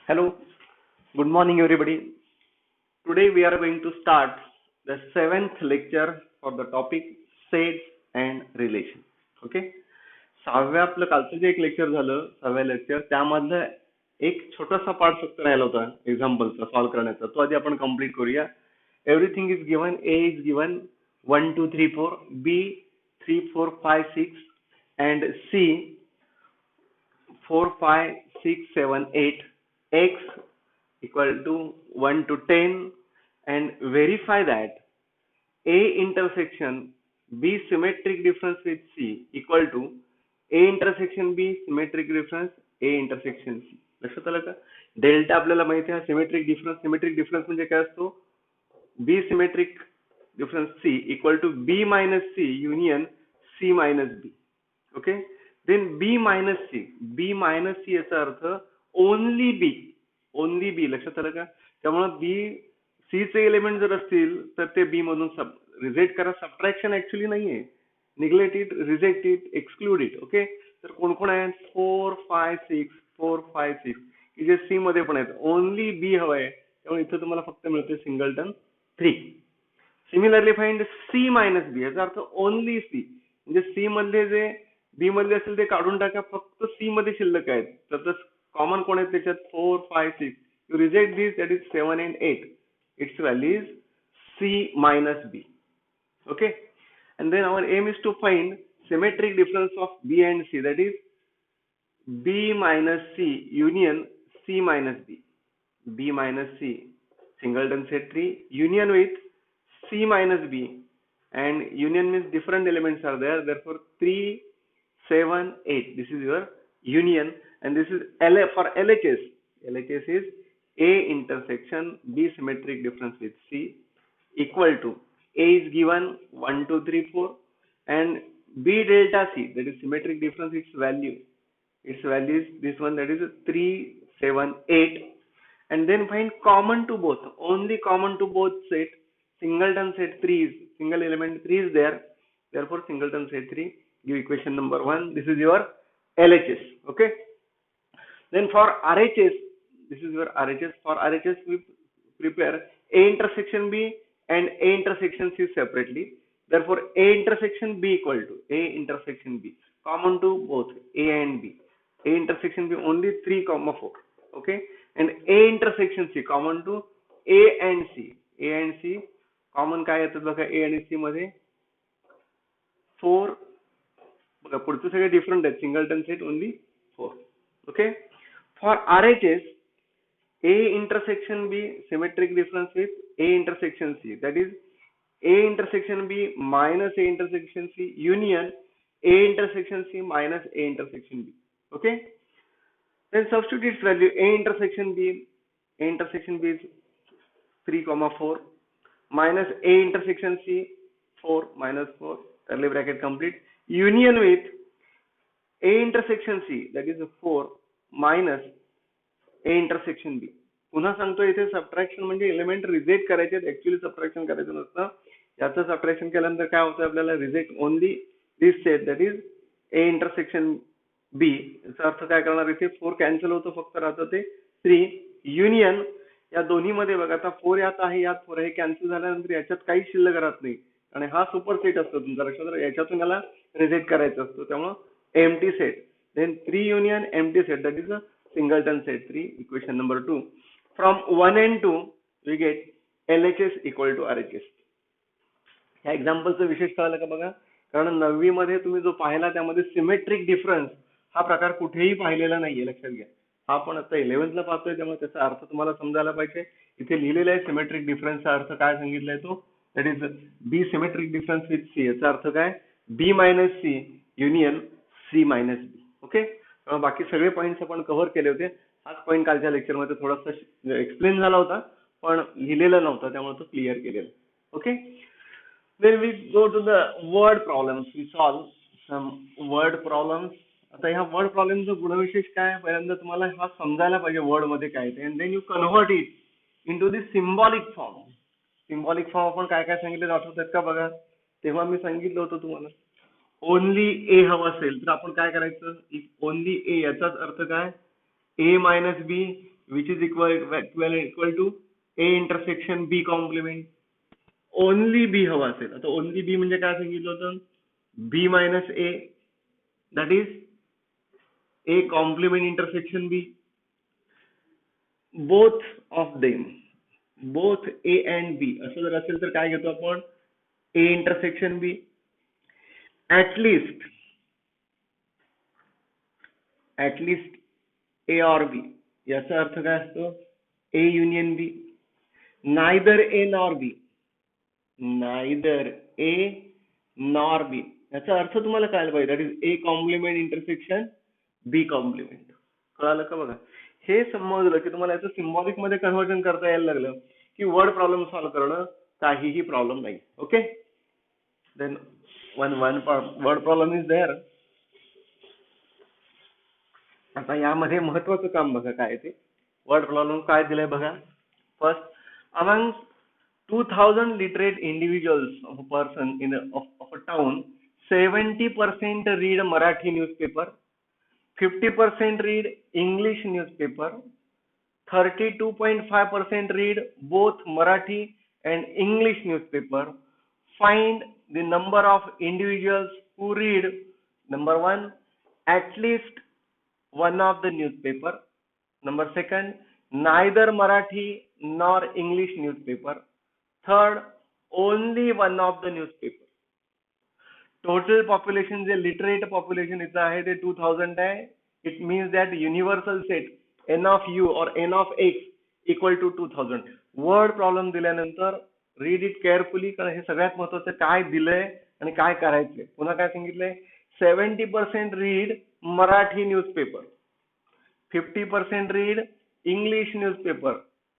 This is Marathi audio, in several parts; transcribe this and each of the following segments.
Hello, good morning everybody. Today we are going to start the seventh lecture for the topic sets and relation. Okay. सहाव्या आपलं कालचं जे एक लेक्चर झालं, सहाव्या लेक्चर त्यामधलं एक छोटासा पार्ट फक्त राहिला होता एक्झाम्पलचा सॉल्व्ह करण्याचा. तो आधी आपण कंप्लीट करूया. Everything is given. A is given 1 2 3 4, B 3 4 5 6 and C 4 5 6 7 8, x equal to 1 to 10, and verify that A intersection B symmetric difference with C equal to A intersection B symmetric difference A intersection C. लक्षात आलं का? डेल्टा आपल्याला माहिती आहे सिमेट्रिक डिफरन्स म्हणजे काय असतो? B symmetric difference C equal to B minus C union C minus B. Okay. Then B minus C याचा अर्थ ओनली बी लक्षात आलं का? त्यामुळे बी सी चे एलिमेंट जर असतील तर ते बी मधून रिजेक्ट करा. सबट्रॅक्शन ऍक्च्युली नाहीये. Neglect it, reject it, exclude it. Okay. तर कोण कोण आहेत? 4 5 6 की जे सी मध्ये पण आहेत. ओनली बी हवंय त्यामुळे इथे तुम्हाला फक्त मिळते singleton 3. Similarly find C minus B याचा अर्थ ओनली सी म्हणजे सी मधले जे बी मधले असेल ते काढून टाका. फक्त सी मध्ये शिल्लक आहेत. तर कॉमन कोण आहेत त्याच्यात? 4 5 6. You reject this, that is 7 and 8. Its value is C minus B. Okay. And then our aim is to find symmetric difference of B and C, that is B minus C union C minus B. B minus C singleton set 3 union with C minus B, and union means different elements are there, therefore 3 7 8, this is your union. And this is LA for LHS. LHS is A intersection B symmetric difference with C equal to A is given 1 2 3 4 and B delta C, that is symmetric difference, its value is this one, that is 3 7 8. And then find common to both, only common to both set. Singleton set 3 is single element 3 is there, therefore singleton set 3. Give equation number 1. This is your LHS. Okay. Then for RHS, this is your RHS. For RHS we prepare A intersection B and A intersection C separately. Therefore A intersection B equal to A intersection B common to both A and B. A intersection B only 3 comma 4. Okay. And A intersection C common to A and C. A and C common काय येतात बघा A आणि C मध्ये 4. बघा पुढचे सगळे डिफरंट आहेत. Singleton set only 4. Okay. For RHS A intersection B symmetric difference with A intersection C, that is A intersection B minus A intersection C union A intersection C minus A intersection B. Okay. Then substitute its value. A intersection B is 3 comma 4 minus A intersection C 4 minus 4 curly bracket complete union with A intersection C, that is 4 minus A intersection B. पुन्हा सांगतो इथे सबट्रॅक्शन म्हणजे एलिमेंट रिजेक्ट करायचे, ऍक्च्युअली सबट्रॅक्शन करायचं नसतं. याचं सबट्रॅक्शन केल्यानंतर काय होतं आपल्याला? Reject only this set, that is A intersection B. याचा अर्थ काय करणार? इथे 4 कॅन्सल होतो, फक्त राहतं ते 3 युनियन या दोन्ही मध्ये. बघा आता 4 यात आहे, यात 4 हे कॅन्सल झाल्यानंतर याच्यात काही शिल्लक राहत नाही आणि हा सुपर सेट असतो तुमचा. लक्षात याच्यातून याला रिजेक्ट करायचं असतो, त्यामुळे empty set. Then 3 union empty set, that is a singleton set 3. Equation number 2. From 1 and 2 we get LHS equal to RHS. ह्या एक्झाम्पलचं विशेष कळलं का बघा? कारण 9वी मध्ये तुम्ही जो पाहिला त्यामध्ये सिमेट्रिक डिफरन्स हा प्रकार कुठेही पाहिलेला नाहीये, लक्षात घ्या. हा आपण आता 11th ला पाहतोय, त्यामुळे त्याचा अर्थ तुम्हाला समजायला पाहिजे. इथे लिहिलेला आहे सिमेट्रिक डिफरन्सचा अर्थ काय सांगितलाय तो, that is B symmetric difference with C. याचा अर्थ काय? B minus C union C minus B. Okay. बाकी सगळे पॉइंट्स आपण कव्हर केले होते. हाच पॉइंट कालच्या लेक्चरमध्ये थोडासा एक्सप्लेन झाला होता पण लिहिलेला नव्हता, त्यामुळे तो क्लिअर केलेला. Okay. Then we go to the word problems. We solve some word problems. आता ह्या वर्ड प्रॉब्लेमचा गुणविशेष काय? पहिल्यांदा तुम्हाला हा समजायला पाहिजे वर्ड मध्ये काय ते, and then you convert it into the symbolic form. Symbolic form आपण काय काय सांगितलं आठवतात का बघा? तेव्हा मी सांगितलं होतं तुम्हाला ओनली ए हवं असेल तर आपण काय करायचं? इफ ओनली ए याचाच अर्थ काय? A minus B which is equal to A intersection B complement. Only B हवा असेल. आता ओनली बी म्हणजे काय सांगितलं होतं, B minus A that is A complement intersection B. Both of them, both A and B असं जर असेल तर काय घेतो आपण, A intersection B. At least A or B, याचा अर्थ काय असतो, A union B. Neither A nor B, neither A nor बी, याचा अर्थ तुम्हाला कळायला पाहिजे, that is A complement intersection B complement. कळालं का? बघा, हे समजलं की तुम्हाला याचं सिम्बॉलिक मध्ये कन्व्हर्जन करता यायला लागलं की वर्ड प्रॉब्लेम सॉल्व्ह करणं काहीही प्रॉब्लेम नाही. Okay, then one word problem is there. आता यामध्ये महत्वाचं काम बघा काय ते, वर्ड प्रॉब्लेम काय दिलंय बघा. First, among 2000 literate individuals of a person of a town, 70% read Marathi newspaper, 50% read English newspaper, 32.5% read both Marathi and English newspaper. Find the number of individuals who read, number one, at least one of the newspaper. Number second, neither Marathi nor English newspaper. Third, only one of the newspaper. Total population जे लिटरेट पॉप्युलेशन इथं आहे ते 2000 आहे. It means that universal set N of U और N of X equal to 2000. Word problem दिल्यानंतर रीड इट केअरफुली, कारण हे सगळ्यात महत्वाचं काय दिलंय आणि काय करायचंय. पुन्हा काय सांगितलंय, 70% read Marathi newspaper, 50% read English newspaper,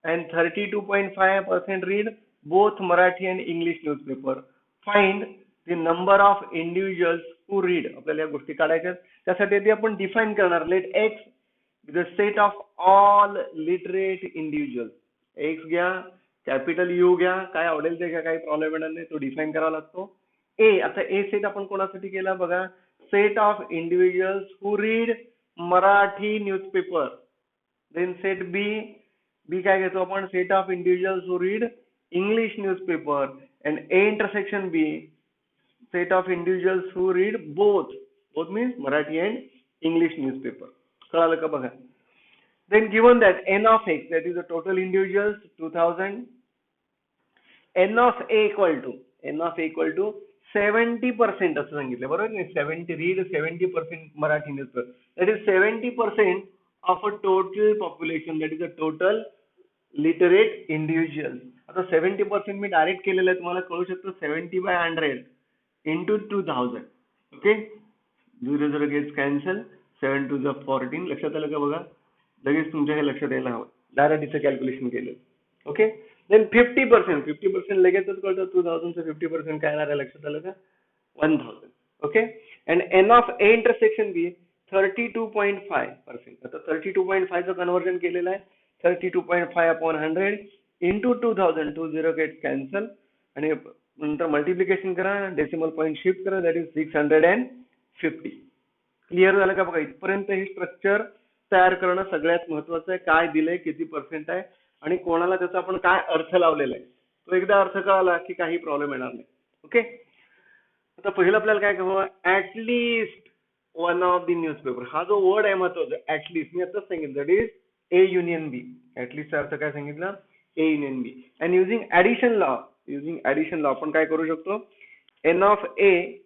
and 32.5% read both Marathi and English newspaper. Find the number of individuals who read. आपल्याला या गोष्टी काढायच्या, त्यासाठी आधी आपण डिफाइन करणार. Let X the set of all literate individual. X घ्या, कॅपिटल यू घ्या, काय आवडेल ते घ्या, काही प्रॉब्लेम येणार नाही, तो डिफाइन करावा लागतो. ए, आता ए सेट आपण कोणासाठी केला बघा, set of individuals who read Marathi newspaper. Then set B, B काय घेतो आपण, set of individuals who read English newspaper. And A intersection B, set of individuals who read both means Marathi and English newspaper. कळालं का? बघा, then given that N of X, that is the total individuals 2000. N of A equal to 70% असं सांगितलं, बरोबर नाही, 70 read 70% Marathi newspaper, that is 70% of a total population, that is a total literate individual. आता 70% मी डायरेक्ट केलेलं आहे, तुम्हाला कळू शकतं 70/100 इंटू 2000. ओके, 0 गेट्स कॅन्सल, 7 2 जा 14. लक्षात आलं का? बघा, लगेच तुमच्या हे लक्षात यायला हवं, डायरेक्ट इथं कॅल्क्युलेशन केलं. ओके, देन 50% लगेचच कळतं, 2000 चं 50% काय येणार आहे, लक्षात आलं का? 1000. Okay, and N of A intersection B 32.5%. आता 32.5 चं कन्व्हर्जन केलेलं आहे, 32.5/100 इंटू 2000, 20 गेट्स कॅन्सल, आणि नंतर मल्टिप्लिकेशन करा, डेसिमल पॉईंट शिफ्ट करा, दॅट इज 650. क्लिअर झालं का? बघा, इथपर्यंत हे स्ट्रक्चर तयार करणं सगळ्यात महत्वाचं आहे. काय दिलंय, किती पर्सेंट आहे, आणि कोणाला त्याचा आपण काय अर्थ लावलेला आहे, तो एकदा अर्थ कळाला की काही प्रॉब्लेम येणार नाही. ओके, आता पहिलं आपल्याला काय करावं, at least one of the newspaper. हा जो वर्ड आहे महत्वाचा, ऍटलिस्ट, मी आताच सांगितलं, that is A union B. ऍटलिस्टचा अर्थ काय सांगितलं, A union B. And using addition law आपण काय करू शकतो, n of A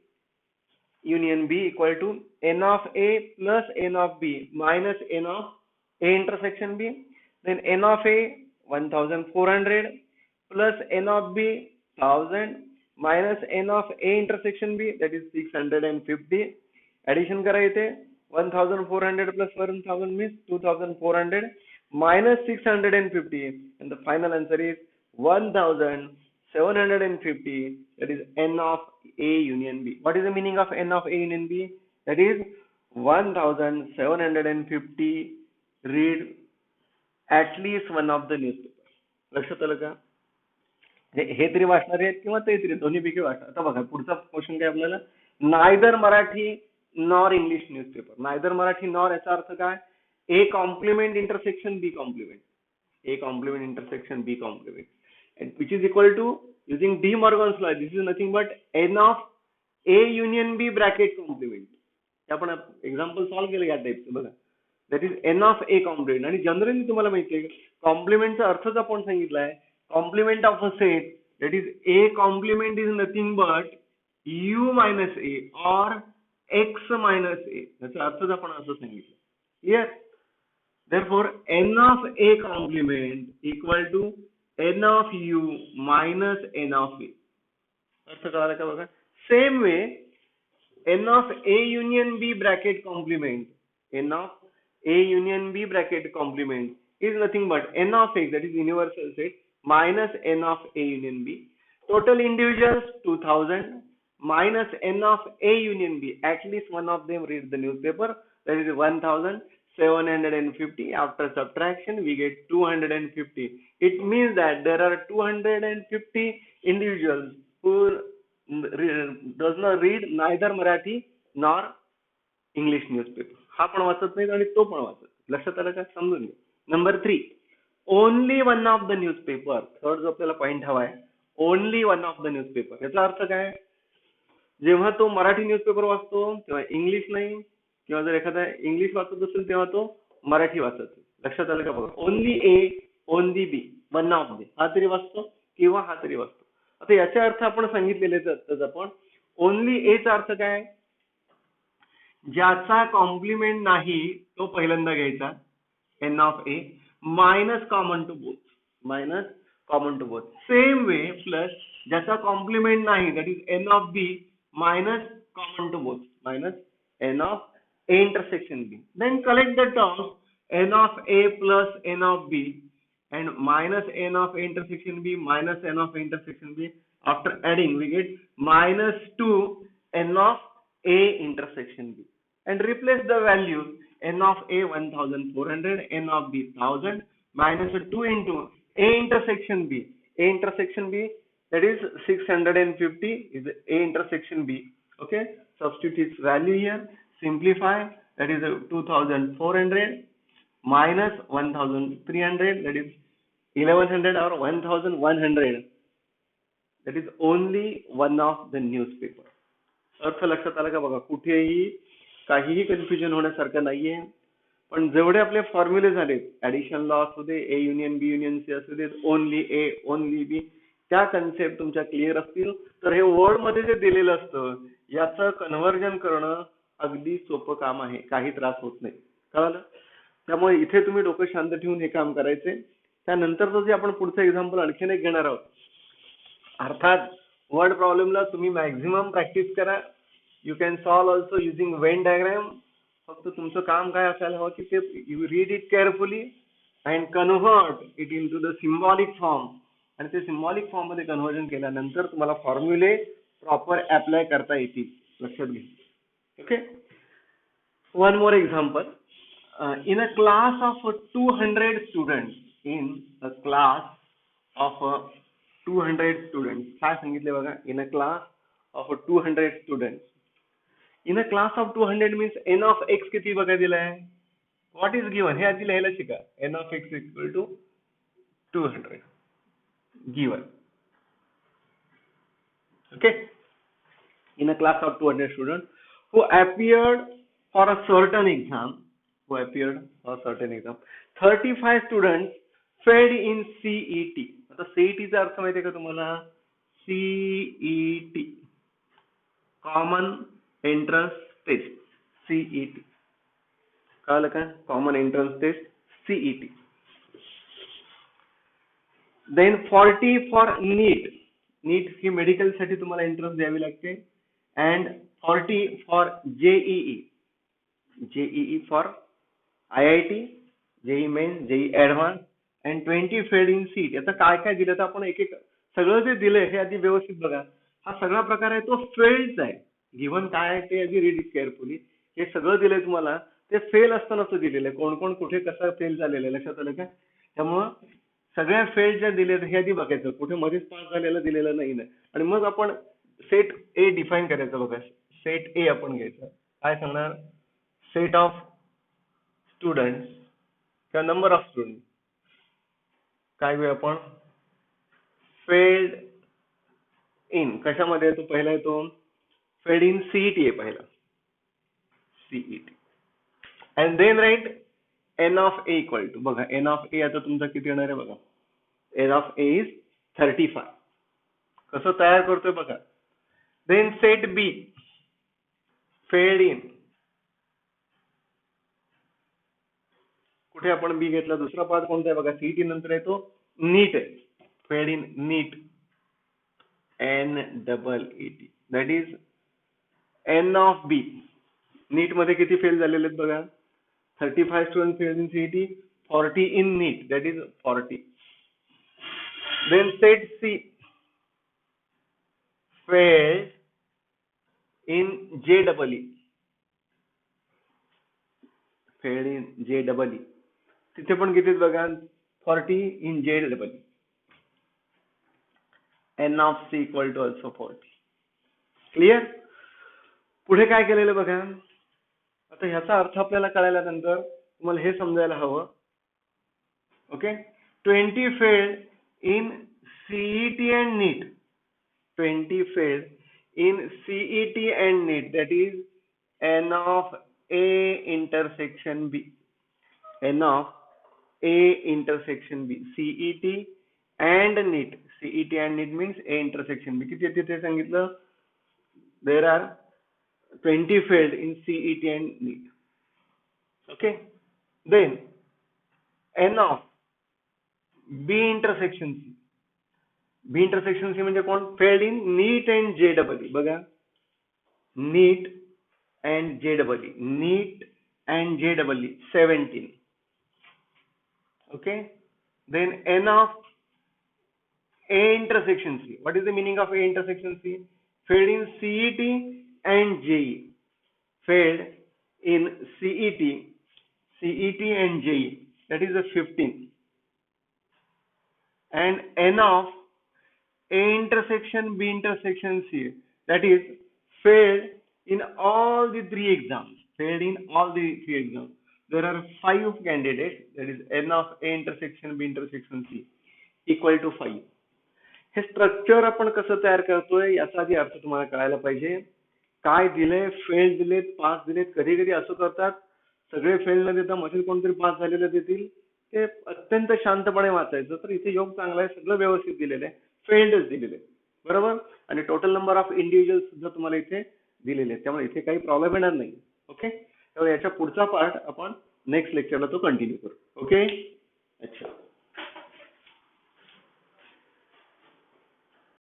union B equal to n of A plus n of B minus n of A intersection B. Then n of a 1400 plus n of b 1000 minus n of a intersection b, that is 650. Addition करा इथे, 1400 plus 1000 means 2400 minus 650, and the final answer is 1750. That is n of a union b. What is the meaning of n of a union b? That is 1750 read at least one of the newspaper. लक्षात आलं का? हे तरी वाचणार आहेत किंवा ते तरी, दोन्ही पैकी वाचणार. आता बघा पुढचा क्वेश्चन काय आपल्याला, neither Marathi nor English newspaper. Neither Marathi nor याचा अर्थ काय, A complement intersection B complement. A complement intersection B complement, and which is equal to, using De Morgan's law, this is nothing but n of A union B bracket complement. आपण एक्झाम्पल सॉल्व्ह केलं या टाइपचं बघा. That is N of A complement. आणि जनरली तुम्हाला माहिती आहे कॉम्प्लिमेंटचा अर्थच आपण सांगितलाय, complement of a set that is A complement is nothing but U minus A or X minus A. याचा अर्थच आपण असं सांगितलं. Yes. Therefore, n of a complement equal to n of u minus n of a. अर्थ कळाला का बघा. Same way n of a union b bracket complement, n of a union b bracket complement is nothing but n of x, that is universal set, minus n of a union b. Total individuals 2000 minus n of a union b. At least one of them read the newspaper. That is 1750. After subtraction we get 250. It means that there are 250 individuals who does not read neither Marathi nor English newspaper. हा पण वाचत नाही आणि तो पण वाचत. लक्षात आलं का? समजून घ्या. Number 3, only one of the newspaper. Third जो आपल्याला पॉइंट हवाय, only one of the newspaper. याचा अर्थ काय? जेव्हा तो मराठी न्यूजपेपर वाचतो तेव्हा इंग्लिश नाही, किंवा जर एखादा इंग्लिश वाचत असेल तेव्हा तो मराठी वाचत. लक्षात आलं का बघा. Only A, only B, one of the, हा तरी वाचतो किंवा हा तरी वाचतो. आता याचा अर्थ आपण सांगितलेले तर आपण ओनली ए चा अर्थ काय? ज्याचा कॉम्प्लिमेंट नाही तो पहिल्यांदा घ्यायचा, n of A minus common to both, minus common to both. Same way plus ज्याचा कॉम्प्लिमेंट नाही, that is N of B minus common to both, minus n of A intersection B. Then collect the terms n of A plus n of B and minus n of A intersection B minus n of A intersection B. After adding we get minus 2 n of A intersection B. And replace the values, n of A 1400, n of B 1000, minus 2 into A intersection B. A intersection B, that is 650 is A intersection B. Okay, substitute its value here. Simplify, that is 2400 minus 1300, that is 1100 or 1100, that is only one of the newspaper. अर्थ लक्षात आला का बघा. कुठेही काहीही कन्फ्युजन होण्यासारखं नाहीये. पण जेवढे आपले फॉर्म्युले झाले, ऍडिशन लॉ असू दे, A union B union C असू दे, ओनली ए ओनली बी, त्या कन्सेप्ट तुमच्या क्लिअर असतील तर हे वर्ड मध्ये जे दिलेलं असतं याचं कन्व्हर्जन करणं अगदी सोपं काम आहे. काही त्रास होत नाही. कळलं? त्यामुळे इथे तुम्ही डोकं शांत ठेवून हे काम करायचे. त्यानंतरचं जे आपण पुढचं एक्झाम्पल आणखीन एक घेणार आहोत. अर्थात वर्ड प्रॉब्लेमला तुम्ही मॅक्झिमम प्रॅक्टिस करा. You can solve also using Venn diagram. फक्त तुमचं काम काय असायला हवं की ते you read it carefully and convert it into the symbolic form. आणि ते सिम्बॉलिक फॉर्म मध्ये कन्व्हर्जन केल्यानंतर तुम्हाला फॉर्म्युले प्रॉपर अप्लाय करता येतील. लक्षात घ्या. Okay, one more example. In a class of 200 students, in a class of 200 students, काय सांगितले बघा. In a class of 200 students, in a class of 200 means n of x किती बघा दिलाय. What is given हे आधी लिहायला शिका. n of x equal to 200 given. Okay, in a class of 200 students who appeared for a certain exam, 35 students failed in CET. आता CET चा अर्थ माहिती आहे का तुम्हाला? CET, common entrance test, CET. कळलं का? Common entrance test, CET. Then 40 for NEET. NEET ही मेडिकल साठी तुम्हाला एंट्रन्स द्यावी लागते. And 40 for JEE. JEE for IIT, JEE Main, JEE Advanced, and 20 failed in CET. याचं काय काय दिलं तर आपण एक एक सगळं जे दिलंय हे आधी व्यवस्थित बघा. हा सगळा प्रकार आहे तो फेल्डचा आहे. गिव्हन काय आहे ते आधी रीड केअरफुली. हे सगळं दिलंय तुम्हाला, ते फेल असतानाच दिलेलं आहे. कोण कोण कुठे कसं फेल झालेलं आहे लक्षात आलं का? त्यामुळं सगळ्या फेल्ड ज्या दिल्या हे आधी बघायचं. कुठे मध्येच पास झालेलं दिलेलं नाही. आणि मग आपण सेट ए डिफाईन करायचं बघा. सेट ए आपण घ्यायचं. काय सांगणार? सेट ऑफ स्टुडंट्स किंवा नंबर ऑफ स्टुडंट काय घेऊया आपण फेल्ड इन कशामध्ये तो पहिला येतो फेल्ड इन सीईटी आहे पहिला CET and then write n of A equal to बघा एन ऑफ ए आता तुमचा किती येणार आहे बघा एन ऑफ ए इज 35 कसं तयार करतोय बघा then set B failed in कुठे आपण बी घेतला दुसरा पार्ट कोणता आहे बघा सीईटी नंतर येतो नीट आहे failed in NEET N double eighty that is N of B NEET मध्ये किती फेल झालेले आहेत बघा 35 student failed in CET 40 in NEET that is 40 then set C failed in JEE failed in JEE तिथे पण किती बघा 40 in JEE n of C equal to also 40 clear पुढे काय केलेलं बघा आता ह्याचा अर्थ आपल्याला कळाल्यानंतर तुम्हाला हे समजायला हवं okay 20 failed in CET and NEET 20 failed in CET and NEET that is n of A intersection B n of A intersection B CET and NEET CET and NEET means A intersection B किती तिथे सांगितलं there are 20 failed in CET and NEET okay then n of B intersection C B intersection C म्हणजे कोण failed in NEET and JEE बघा NEET and JEE NEET and JEE 17 okay then n of A intersection C what is the meaning of A intersection C failed in CET and JEE failed in CET and JEE that is a 15 and n of A intersection B intersection C that is failed in all the three exams failed in all the three exams there are 5 candidates that is n of A intersection B intersection C equal to 5 हे स्ट्रक्चर आपण कसं तयार करतोय याचा आधी अर्थ तुम्हाला कळायला पाहिजे काय दिले फेल दिलेत पास दिलेत कधी कधी असं करतात सगळे फेल न देता मधील कोणतरी पास झालेले देतील ते अत्यंत शांतपणे वाचायचं तर इथे योग चांगला आहे सगळं व्यवस्थित दिलेलं आहे फेल्डच दिलेले बरोबर आणि टोटल नंबर ऑफ इंडिव्हिज्युअल सुद्धा तुम्हाला इथे दिलेले आहेत त्यामुळे इथे काही प्रॉब्लेम येणार नाही ओके त्यामुळे याच्या पुढचा पार्ट आपण नेक्स्ट लेक्चरला तो कंटिन्यू करू ओके